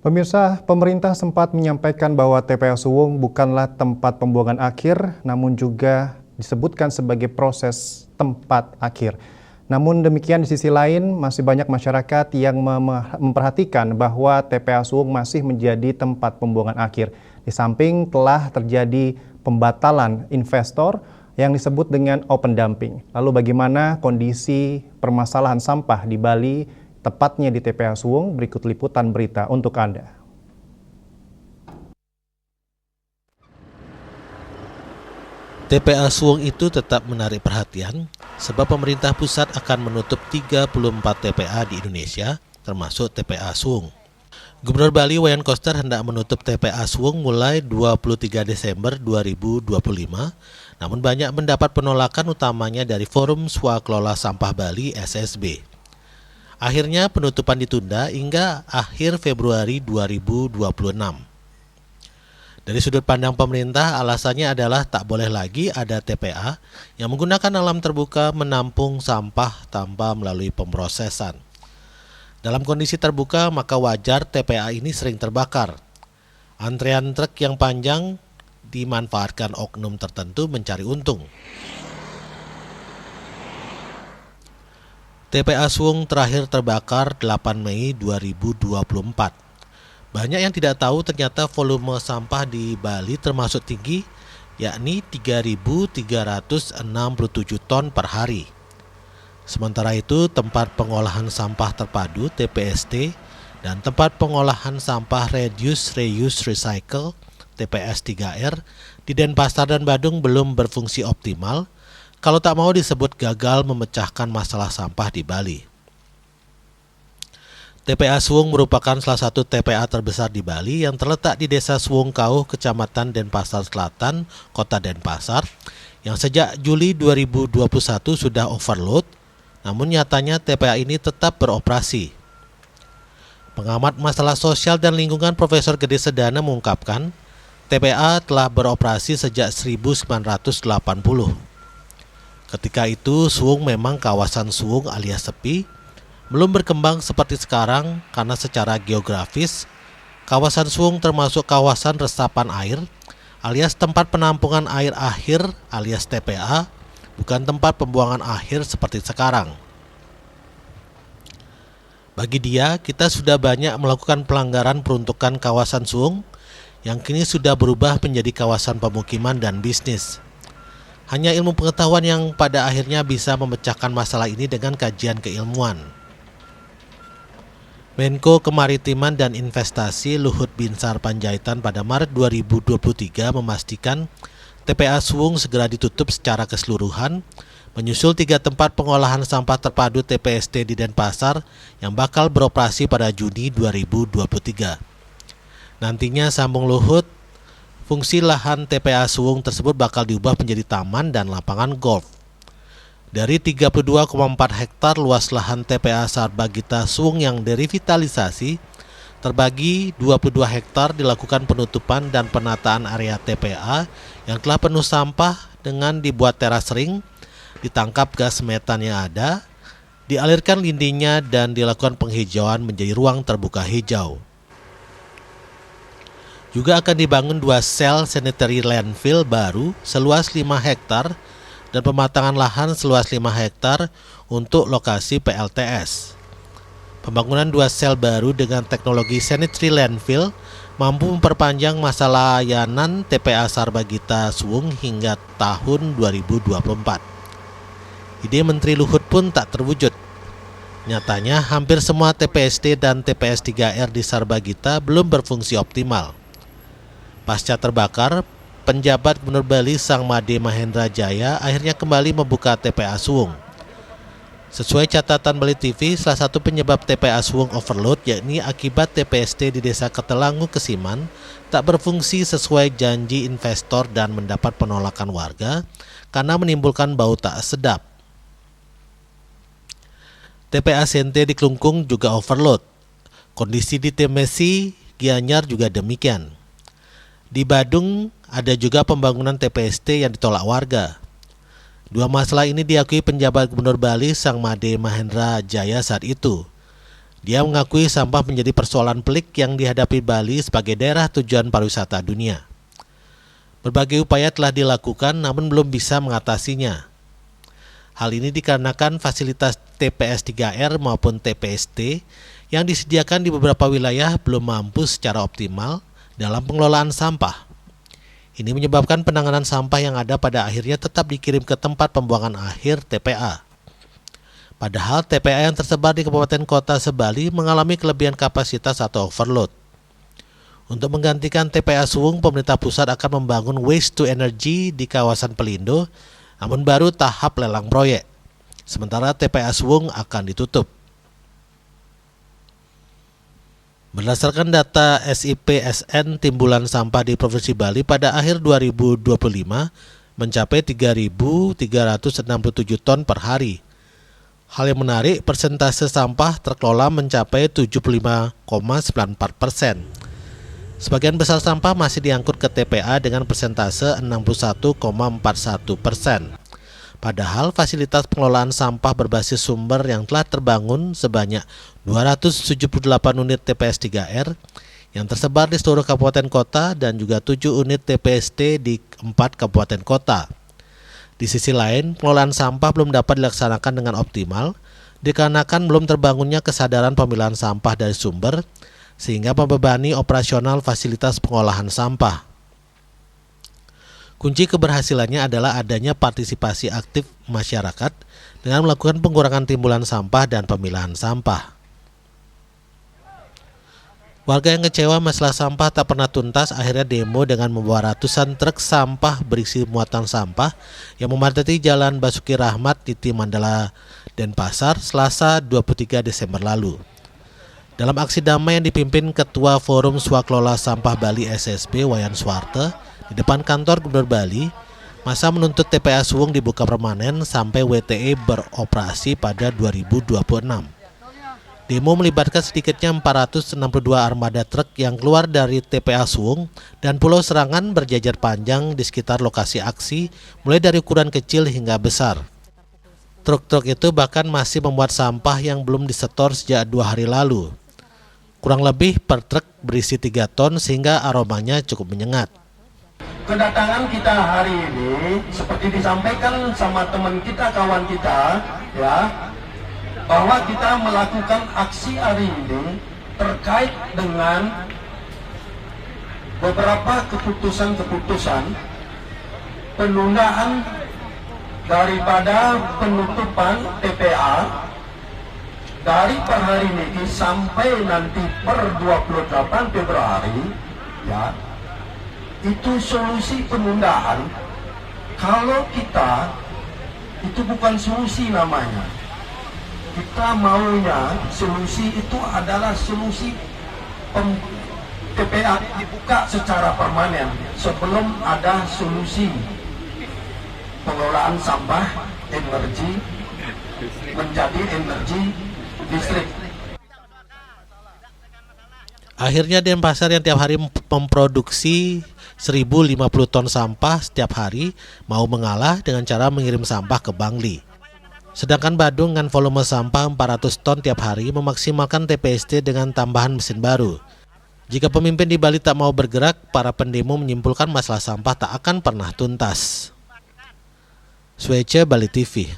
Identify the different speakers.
Speaker 1: Pemirsa, pemerintah sempat menyampaikan bahwa TPA Suwung bukanlah tempat pembuangan akhir, namun juga disebutkan sebagai proses tempat akhir. Namun demikian di sisi lain, masih banyak masyarakat yang memperhatikan bahwa TPA Suwung masih menjadi tempat pembuangan akhir. Di samping telah terjadi pembatalan investor yang disebut dengan open dumping. Lalu bagaimana kondisi permasalahan sampah di Bali, tepatnya di TPA Suwung? Berikut liputan berita untuk Anda.
Speaker 2: TPA Suwung itu tetap menarik perhatian sebab pemerintah pusat akan menutup 34 TPA di Indonesia, termasuk TPA Suwung. Gubernur Bali Wayan Koster hendak menutup TPA Suwung mulai 23 Desember 2025, namun banyak mendapat penolakan utamanya dari Forum Swakelola Sampah Bali (SSB). Akhirnya penutupan ditunda hingga akhir Februari 2026. Dari sudut pandang pemerintah, alasannya adalah tak boleh lagi ada TPA yang menggunakan alam terbuka menampung sampah tanpa melalui pemrosesan. Dalam kondisi terbuka, maka wajar TPA ini sering terbakar. Antrean truk yang panjang dimanfaatkan oknum tertentu mencari untung. TPA Suwung terakhir terbakar 8 Mei 2024. Banyak yang tidak tahu ternyata volume sampah di Bali termasuk tinggi, yakni 3.367 ton per hari. Sementara itu, tempat pengolahan sampah terpadu (TPST) dan tempat pengolahan sampah Reduce, Reuse, Recycle (TPS 3R) di Denpasar dan Badung belum berfungsi optimal, kalau tak mau disebut gagal memecahkan masalah sampah di Bali. TPA Suwung merupakan salah satu TPA terbesar di Bali yang terletak di Desa Suwung Kauh, Kecamatan Denpasar Selatan, Kota Denpasar, yang sejak Juli 2021 sudah overload, namun nyatanya TPA ini tetap beroperasi. Pengamat masalah sosial dan lingkungan Profesor Gede Sedana mengungkapkan, TPA telah beroperasi sejak 1980. Ketika itu, Suwung memang kawasan Suwung alias sepi, belum berkembang seperti sekarang karena secara geografis, kawasan Suwung termasuk kawasan resapan air alias tempat penampungan air akhir alias TPA, bukan tempat pembuangan akhir seperti sekarang. Bagi dia, kita sudah banyak melakukan pelanggaran peruntukan kawasan Suwung yang kini sudah berubah menjadi kawasan pemukiman dan bisnis. Hanya ilmu pengetahuan yang pada akhirnya bisa memecahkan masalah ini dengan kajian keilmuan. Menko Kemaritiman dan Investasi Luhut Binsar Panjaitan pada Maret 2023 memastikan TPA Suwung segera ditutup secara keseluruhan, menyusul 3 tempat pengolahan sampah terpadu TPST di Denpasar yang bakal beroperasi pada Juni 2023. Nantinya sambung Luhut, fungsi lahan TPA Suwung tersebut bakal diubah menjadi taman dan lapangan golf. Dari 32,4 hektar luas lahan TPA Sarbagita Suwung yang direvitalisasi, terbagi 22 hektar dilakukan penutupan dan penataan area TPA yang telah penuh sampah dengan dibuat teras ring, ditangkap gas metan yang ada, dialirkan lindinya dan dilakukan penghijauan menjadi ruang terbuka hijau. Juga akan dibangun 2 sel sanitary landfill baru seluas 5 hektar dan pematangan lahan seluas 5 hektar untuk lokasi PLTS. Pembangunan 2 sel baru dengan teknologi sanitary landfill mampu memperpanjang masa layanan TPA Sarbagita Suwung hingga tahun 2024. Ide Menteri Luhut pun tak terwujud. Nyatanya hampir semua TPST dan TPS 3R di Sarbagita belum berfungsi optimal. Pasca terbakar, penjabat Gubernur Bali Sang Made Mahendra Jaya akhirnya kembali membuka TPA Suwung. Sesuai catatan Bali TV, salah satu penyebab TPA Suwung overload yakni akibat TPST di Desa Ketelangu Kesiman tak berfungsi sesuai janji investor dan mendapat penolakan warga karena menimbulkan bau tak sedap. TPA Sente di Klungkung juga overload. Kondisi di Temesi, Gianyar juga demikian. Di Badung ada juga pembangunan TPST yang ditolak warga. 2 masalah ini diakui penjabat Gubernur Bali Sang Made Mahendra Jaya saat itu. Dia mengakui sampah menjadi persoalan pelik yang dihadapi Bali sebagai daerah tujuan pariwisata dunia. Berbagai upaya telah dilakukan namun belum bisa mengatasinya. Hal ini dikarenakan fasilitas TPS 3R maupun TPST yang disediakan di beberapa wilayah belum mampu secara optimal dalam pengelolaan sampah. Ini menyebabkan penanganan sampah yang ada pada akhirnya tetap dikirim ke tempat pembuangan akhir TPA. Padahal TPA yang tersebar di kabupaten kota se-Bali mengalami kelebihan kapasitas atau overload. Untuk menggantikan TPA Suwung, pemerintah pusat akan membangun waste to energy di kawasan Pelindo, namun baru tahap lelang proyek. Sementara TPA Suwung akan ditutup. Berdasarkan data SIPSN, timbulan sampah di Provinsi Bali pada akhir 2025 mencapai 3.367 ton per hari. Hal yang menarik, persentase sampah terkelola mencapai 75,94%. Sebagian besar sampah masih diangkut ke TPA dengan persentase 61,41%. Padahal fasilitas pengelolaan sampah berbasis sumber yang telah terbangun sebanyak 278 unit TPS 3R yang tersebar di seluruh kabupaten kota dan juga 7 unit TPST di 4 kabupaten kota. Di sisi lain, pengelolaan sampah belum dapat dilaksanakan dengan optimal dikarenakan belum terbangunnya kesadaran pemilahan sampah dari sumber sehingga membebani operasional fasilitas pengolahan sampah. Kunci keberhasilannya adalah adanya partisipasi aktif masyarakat dengan melakukan pengurangan timbulan sampah dan pemilahan sampah. Warga yang kecewa masalah sampah tak pernah tuntas akhirnya demo dengan membawa ratusan truk sampah berisi muatan sampah yang memadati Jalan Basuki Rahmat di Mandala, Denpasar, Selasa 23 Desember lalu. Dalam aksi damai yang dipimpin Ketua Forum Swaklola Sampah Bali SSB Wayan Swarte di depan kantor Gubernur Bali, masa menuntut TPA Suwung dibuka permanen sampai WTE beroperasi pada 2026. Demo melibatkan sedikitnya 462 armada truk yang keluar dari TPA Suwung dan Pulau Serangan berjajar panjang di sekitar lokasi aksi, mulai dari ukuran kecil hingga besar. Truk-truk itu bahkan masih memuat sampah yang belum disetor sejak 2 hari lalu. Kurang lebih per truk berisi 3 ton sehingga aromanya cukup menyengat.
Speaker 3: Kedatangan kita hari ini seperti disampaikan sama teman kita, kawan kita, ya, bahwa kita melakukan aksi hari ini terkait dengan beberapa keputusan-keputusan penundaan daripada penutupan TPA dari per hari ini sampai nanti per 28 Februari, ya, itu solusi penundaan. Kalau kita itu bukan solusi namanya. Kita maunya solusi itu adalah solusi TPA dibuka secara permanen sebelum ada solusi pengelolaan sampah energi menjadi energi listrik.
Speaker 2: Akhirnya Denpasar yang tiap hari memproduksi 1.050 ton sampah setiap hari mau mengalah dengan cara mengirim sampah ke Bangli. Sedangkan Badung dengan volume sampah 400 ton tiap hari memaksimalkan TPST dengan tambahan mesin baru. Jika pemimpin di Bali tak mau bergerak, para pendemo menyimpulkan masalah sampah tak akan pernah tuntas. Swece Bali TV.